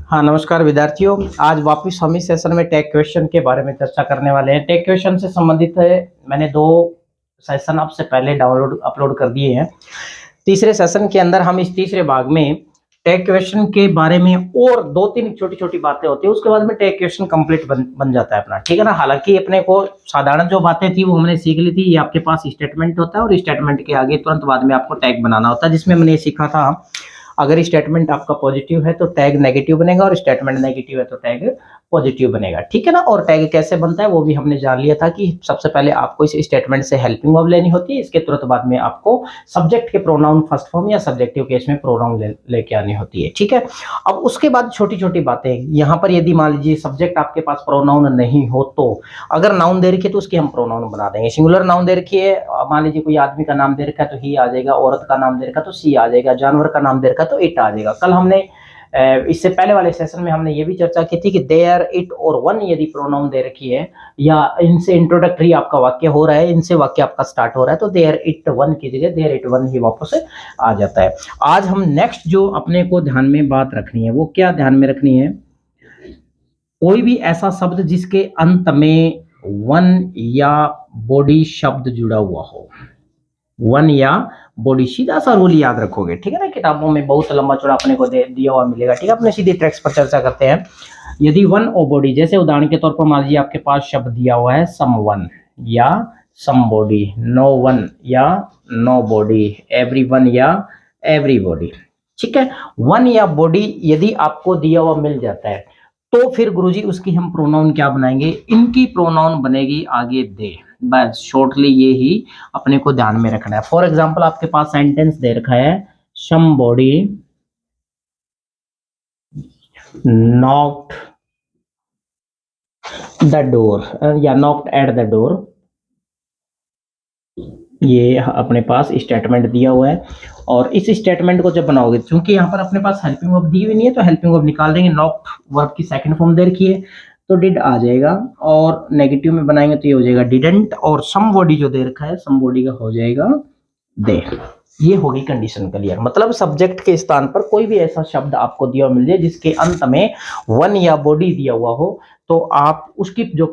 हाँ, नमस्कार विद्यार्थियों। आज वापस हम इस सेशन में टैग क्वेश्चन के बारे में चर्चा करने वाले हैं। टैग क्वेश्चन से संबंधित है, मैंने 2 सेशन आपसे पहले अपलोड कर दिए हैं। तीसरे सेशन के अंदर हम इस तीसरे भाग में टैग क्वेश्चन के बारे में और 2-3 छोटी-छोटी बातें होती है, उसके बाद में टैग क्वेश्चन कंप्लीट बन जाता है अपना, ठीक है ना। हालांकि अपने को साधारण जो बातें थी वो हमने सीख ली थी। ये आपके पास स्टेटमेंट होता है और स्टेटमेंट के आगे तुरंत बाद में आपको टैग बनाना होता है, जिसमें मैंने ये सीखा था अगर स्टेटमेंट आपका पॉजिटिव है तो टैग नेगेटिव बनेगा और स्टेटमेंट नेगेटिव है तो टैग पॉजिटिव बनेगा, ठीक है ना। और टैग कैसे बनता है वो भी हमने जान लिया था कि सबसे पहले आपको इस स्टेटमेंट से हेल्पिंग वर्ब लेनी होती है, इसके तुरंत बाद में आपको सब्जेक्ट के प्रोनाउन फर्स्ट फॉर्म या सब्जेक्टिव केस में प्रोनाउन लेके आनी होती है, ठीक है। अब उसके बाद छोटी छोटी बातें यहाँ पर, यदि मान लीजिए सब्जेक्ट आपके पास प्रोनाउन नहीं हो तो अगर नाउन दे रखी है तो उसकी हम प्रोनाउन बना देंगे। सिंगुलर नाउन दे रखी है, मान लीजिए कोई आदमी का नाम दे रखा है तो ही आ जाएगा, औरत का नाम दे रखा है तो सी आ जाएगा, जानवर का नाम दे रखा है तो इट आ जाएगा। कल हमने इससे पहले वाले सेशन में हमने ये भी चर्चा की थी कि देयर, इट और वन यदि प्रोनाउन दे रखी है या इनसे इंट्रोडक्टरी आपका वाक्य हो रहा है, इनसे वाक्य आपका स्टार्ट हो रहा है तो देयर इट वन की जगह देयर इट वन ही वापस आ जाता है। आज हम नेक्स्ट जो अपने को ध्यान में बात रखनी है वो क्या ध्यान में रखनी है, कोई भी ऐसा शब्द जिसके अंत में वन या बॉडी शब्द जुड़ा हुआ हो, वन या बॉडी, सीधा सा रूल याद रखोगे, ठीक है ना। किताबों में बहुत लंबा चौड़ा अपने को दिया हुआ मिलेगा, ठीक है। अपने सीधे ट्रैक्स पर चर्चा करते हैं। यदि वन और बॉडी, जैसे उदाहरण के तौर पर मान लीजिए आपके पास शब्द दिया हुआ है सम वन या सम बॉडी, नो वन या नो बॉडी, एवरी वन या एवरी बॉडी, ठीक है। वन या बॉडी यदि आपको दिया हुआ मिल जाता है तो फिर गुरुजी उसकी हम प्रोनाउन क्या बनाएंगे, इनकी प्रोनाउन बनेगी आगे दे। बस शॉर्टली ये ही अपने को ध्यान में रखना है। फॉर एग्जांपल आपके पास सेंटेंस दे रखा है समबॉडी नॉक्ड द डोर या नॉक्ड एट द डोर, ये अपने पास स्टेटमेंट दिया हुआ है। और इस स्टेटमेंट को जब बनाओगे, क्योंकि यहाँ पर अपने पास हेल्पिंग वर्ब दी हुई नहीं है तो हेल्पिंग वर्ब निकाल देंगे। नॉक्ड वर्ब की सेकंड फॉर्म दे रखी है तो डिड आ जाएगा, और नेगेटिव में बनाएंगे तो ये हो जाएगा डिडंट, और समबॉडी जो दे रखा है समबॉडी का हो जाएगा दे। ये होगी कंडीशन क्लियर। मतलब सब्जेक्ट के स्थान पर कोई भी ऐसा शब्द आपको दिया मिल जाए जिसके अंत में वन या बॉडी दिया हुआ हो तो आप उसकी जो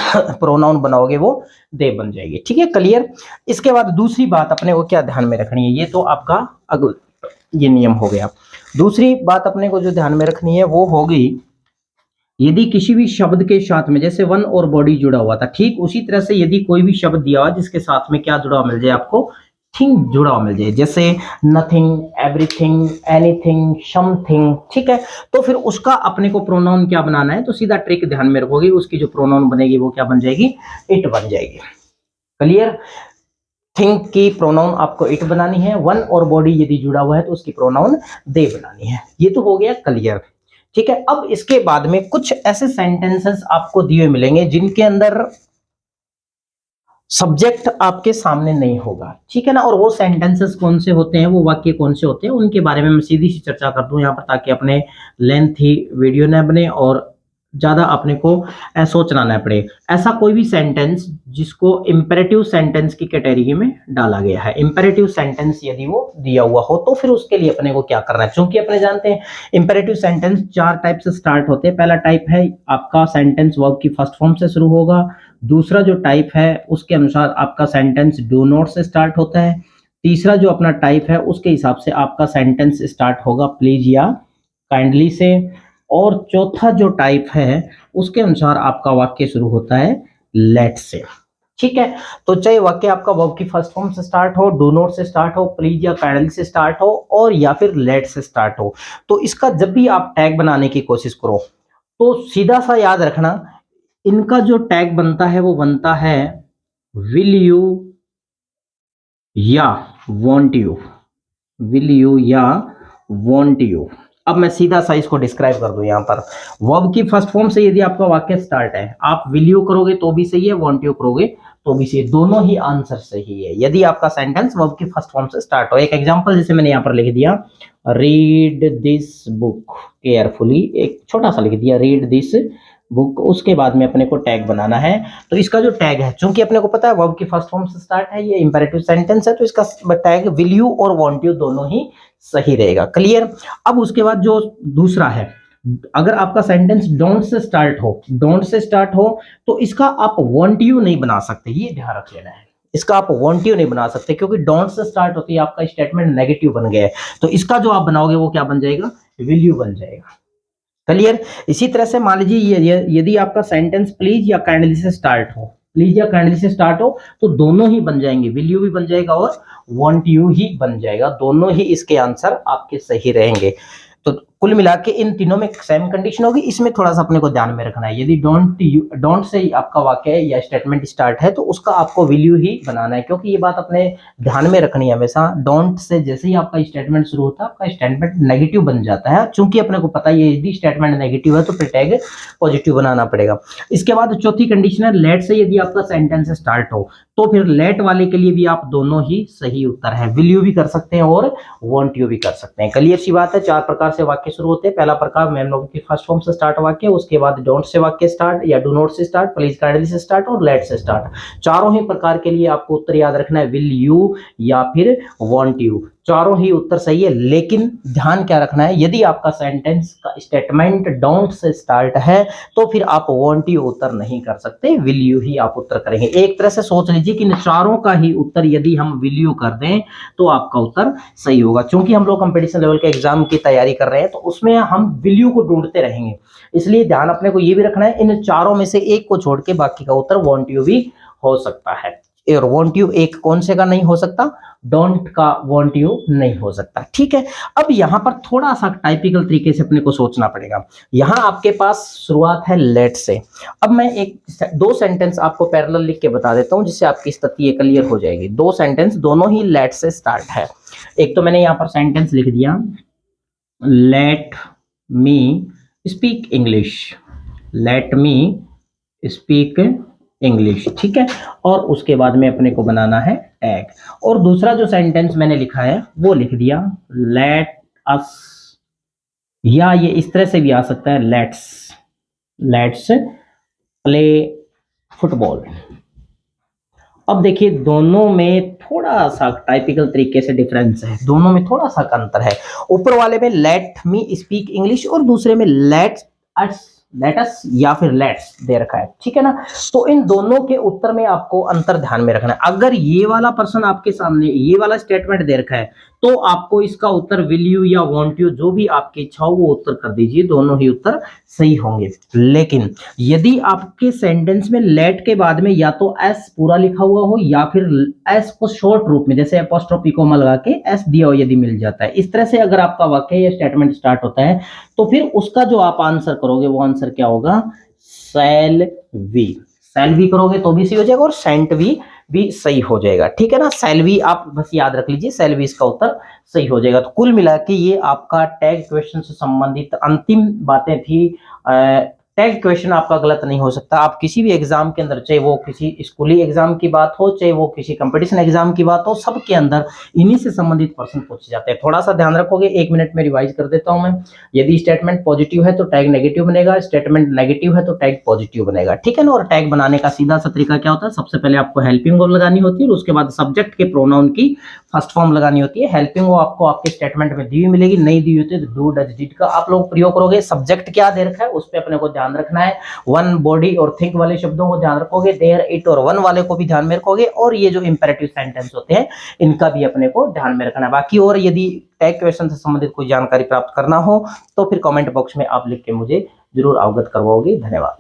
प्रोनाउन बनाओगे वो दे बन जाएगी, ठीक है, क्लियर। इसके बाद दूसरी बात अपने को क्या ध्यान में रखनी है, ये तो आपका अगला ये नियम हो गया। दूसरी बात अपने को जो ध्यान में रखनी है वो होगी, यदि किसी भी शब्द के साथ में जैसे वन और बॉडी जुड़ा हुआ था, ठीक उसी तरह से यदि कोई भी शब्द दिया हुआ जिसके साथ में क्या जुड़ा हुआ मिल जाए आपको, थिंग जुड़ा हुआ मिल जाए, जैसे नथिंग, एवरीथिंग, एनीथिंग, समथिंग, ठीक है, तो फिर उसका अपने को प्रोनाउन क्या बनाना है, तो सीधा ट्रिक ध्यान में रखोगे, उसकी जो प्रोनाउन बनेगी वो क्या बन जाएगी, इट बन जाएगी, क्लियर। थिंग की प्रोनाउन आपको इट बनानी है, वन और बॉडी यदि जुड़ा हुआ है तो उसकी प्रोनाउन दे बनानी है। ये तो हो गया क्लियर, ठीक है। अब इसके बाद में कुछ ऐसे सेंटेंसेस आपको दिए मिलेंगे जिनके अंदर सब्जेक्ट आपके सामने नहीं होगा, ठीक है ना। और वो सेंटेंसेस कौन से होते हैं, वो वाक्य कौन से होते हैं, उनके बारे में मैं सीधी सी चर्चा कर दूं यहाँ पर, ताकि अपने लेंथी वीडियो न बने और ज्यादा अपने को सोचना न पड़े। ऐसा कोई भी सेंटेंस जिसको इंपेरेटिव सेंटेंस की कैटेगरी में डाला गया है, इंपेरेटिव सेंटेंस यदि वो दिया हुआ हो तो फिर उसके लिए अपने को क्या करना है, क्योंकि अपने जानते हैं इंपेरेटिव सेंटेंस 4 टाइप से स्टार्ट होते हैं। पहला टाइप है आपका सेंटेंस वर्ब की फर्स्ट फॉर्म से शुरू होगा। दूसरा जो टाइप है उसके अनुसार आपका सेंटेंस डू नॉट से स्टार्ट होता है। तीसरा जो अपना टाइप है उसके हिसाब से आपका सेंटेंस स्टार्ट होगा प्लीज या काइंडली से। और चौथा जो टाइप है उसके अनुसार आपका वाक्य शुरू होता है लेट से, ठीक है। तो चाहे वाक्य आपका वर्ब की फर्स्ट फॉर्म से स्टार्ट हो, डू नॉट से स्टार्ट हो, प्लीज या काइंडली से स्टार्ट हो, और या फिर लेट से स्टार्ट हो, तो इसका जब भी आप टैग बनाने की कोशिश करो तो सीधा सा याद रखना, इनका जो टैग बनता है वो बनता है विल यू या वॉन्ट यू, विल यू या वॉन्ट यू। अब मैं सीधा सा इसको डिस्क्राइब कर दूं, यहाँ पर वर्ब की फर्स्ट फॉर्म से यदि आपका वाक्य स्टार्ट है, आप विल यू करोगे तो भी सही है, वॉन्ट यू करोगे तो भी सही है, दोनों ही आंसर सही है यदि आपका सेंटेंस वर्ब की फर्स्ट फॉर्म से स्टार्ट हो। एक एग्जांपल जैसे मैंने यहाँ पर लिख दिया रीड दिस बुक केयरफुली, एक छोटा सा लिख दिया रीड दिस बुक, उसके बाद में अपने को टैग बनाना है। तो इसका जो टैग है, चूंकि अपने को पता है वर्ब की फर्स्ट फॉर्म से स्टार्ट है, ये इंपेरेटिव सेंटेंस है, तो इसका टैग विल यू और वांट यू दोनों ही सही रहेगा, क्लियर। अब उसके बाद जो दूसरा है, अगर आपका सेंटेंस डोंट से स्टार्ट हो तो इसका आप वांट यू नहीं बना सकते, ये ध्यान रख लेना है। इसका आप वांट यू नहीं बना सकते क्योंकि डोंट से स्टार्ट होती है, आपका स्टेटमेंट नेगेटिव बन गया है, तो इसका जो आप बनाओगे वो क्या बन जाएगा, विल यू बन जाएगा। क्लियर। इसी तरह से मान लीजिए यदि आपका सेंटेंस प्लीज या काइंडली से स्टार्ट हो, प्लीज या काइंडली से स्टार्ट हो तो दोनों ही बन जाएंगे, विल यू भी बन जाएगा और वांट यू ही बन जाएगा, दोनों ही इसके आंसर आपके सही रहेंगे। तो कुल मिला के इन तीनों में सेम कंडीशन होगी, इसमें थोड़ा सा अपने को ध्यान में रखना है। यदि डोंट से आपका वाक्य या स्टेटमेंट स्टार्ट है तो उसका आपको विल यू ही बनाना है, क्योंकि ये बात अपने ध्यान में रखनी है हमेशा। डोंट से जैसे ही आपका स्टेटमेंट शुरू होता है आपका स्टेटमेंट नेगेटिव बन जाता है, चूंकि अपने को पता है यदि स्टेटमेंट नेगेटिव है तो फिर टैग पॉजिटिव बनाना पड़ेगा। इसके बाद चौथी कंडीशन है लेट से यदि आपका सेंटेंस स्टार्ट हो तो फिर लेट वाले के लिए भी आप दोनों ही सही उत्तर है, विल यू भी कर सकते हैं और वांट यू भी कर सकते हैं। क्लियर सी बात है। 4 प्रकार से वाक्य शुरू होते हैं। पहला प्रकार मैम लोगों की फर्स्ट फॉर्म से स्टार्ट वाक्य, उसके बाद डोंट से वाक्य स्टार्ट या डू नॉट से स्टार्ट, प्लीज काइंडली से स्टार्ट और लेट से स्टार्ट। चारों ही प्रकार के लिए आपको उत्तर याद रखना है विल यू या फिर वांट यू, चारों ही उत्तर सही है। लेकिन ध्यान क्या रखना है, यदि आपका सेंटेंस का स्टेटमेंट डोंट से स्टार्ट है तो फिर आप वांट यू उत्तर नहीं कर सकते, विल यू ही आप उत्तर करेंगे। एक तरह से सोच लीजिए कि इन चारों का ही उत्तर यदि हम विल यू कर दें तो आपका उत्तर सही होगा। क्योंकि हम लोग कंपटीशन लेवल के एग्जाम की तैयारी कर रहे हैं तो उसमें हम विल यू को ढूंढते रहेंगे, इसलिए ध्यान अपने को ये भी रखना है इन चारों में से एक को छोड़ के बाकी का उत्तर वांट यू भी हो सकता है। और वांट यू एक कौन से का नहीं हो सकता, डोंट का वांट यू नहीं हो सकता। ठीक है। अब यहां पर थोड़ा सा टाइपिकल तरीके से अपने को सोचना पड़ेगा। यहां आपके पास शुरुआत है लेट से। अब मैं दो सेंटेंस आपको पैरेलल लिख के बता देता हूं जिससे आपकी स्थिति क्लियर हो जाएगी। दो सेंटेंस दोनों ही लेट से स्टार्ट है। एक तो मैंने यहां पर सेंटेंस लिख दिया let me speak English, let me speak English. ठीक है। और उसके बाद में अपने को बनाना है टैग। और दूसरा जो सेंटेंस मैंने लिखा है वो लिख दिया लेट अस, या ये इस तरह से भी आ सकता है लेट्स प्ले फुटबॉल। अब देखिए दोनों में थोड़ा सा टाइपिकल तरीके से डिफरेंस है, दोनों में थोड़ा सा अंतर है। ऊपर वाले में लेट मी स्पीक इंग्लिश और दूसरे में लेट अस या फिर लेट्स दे रखा है। ठीक है ना। तो इन दोनों के उत्तर में आपको अंतर ध्यान में रखना है। अगर ये वाला पर्सन आपके सामने ये वाला स्टेटमेंट दे रखा है तो आपको इसका उत्तर विल यू या वांट यू जो भी आपकी इच्छा हो वो उत्तर कर दीजिए, दोनों ही उत्तर सही होंगे। लेकिन यदि आपके सेंटेंस में लेट के बाद में या तो एस पूरा लिखा हुआ हो या फिर एस को शॉर्ट रूप में जैसे एपोस्ट्रोफी कोमा लगा के एस दिया हो यदि मिल जाता है, इस तरह से अगर आपका वाक्य या स्टेटमेंट स्टार्ट होता है तो फिर उसका जो आप आंसर करोगे वो आंसर क्या होगा, शैल वी करोगे तो भी सही हो जाएगा और सेंट भी सही हो जाएगा। ठीक है ना। शैल वी आप बस याद रख लीजिए, शैल वी इसका उत्तर सही हो जाएगा। तो कुल मिला के ये आपका टैग क्वेश्चन से संबंधित अंतिम बातें थी। टैग क्वेश्चन आपका गलत नहीं हो सकता। आप किसी भी एग्जाम के अंदर, चाहे वो किसी स्कूली एग्जाम की बात हो चाहे वो किसी कंपटीशन एग्जाम की बात हो, सबके अंदर इन्हीं से संबंधित प्रश्न पूछे जाते हैं। थोड़ा सा ध्यान रखोगे, 1 मिनट में रिवाइज कर देता हूं मैं। यदि स्टेटमेंट पॉजिटिव है तो टैग नेगेटिव बनेगा, स्टेटमेंट नेगेटिव है तो टैग पॉजिटिव बनेगा। ठीक है ना। और टैग बनाने का सीधा सा तरीका क्या होता है, सबसे पहले आपको हेल्पिंग वर्ब लगानी होती है और उसके बाद सब्जेक्ट के प्रोनाउन की फर्स्ट फॉर्म लगानी होती है। हेल्पिंग वर्ब आपको आपके स्टेटमेंट में दी हुई मिलेगी, नहीं दी होती तो डू डज डिड का आप लोग प्रयोग करोगे। सब्जेक्ट क्या दे रखा है उस पर अपने को ध्यान रखना है। वन, बॉडी और थिंक वाले शब्दों को ध्यान रखोगे, देयर, इट और वन वाले को भी ध्यान में रखोगे और ये जो इंपेरेटिव सेंटेंस होते हैं इनका भी अपने को ध्यान में रखना है। बाकी और यदि टैग क्वेश्चन से संबंधित कोई जानकारी प्राप्त करना हो तो फिर कमेंट बॉक्स में आप लिख के मुझे जरूर अवगत करवाओगे। धन्यवाद।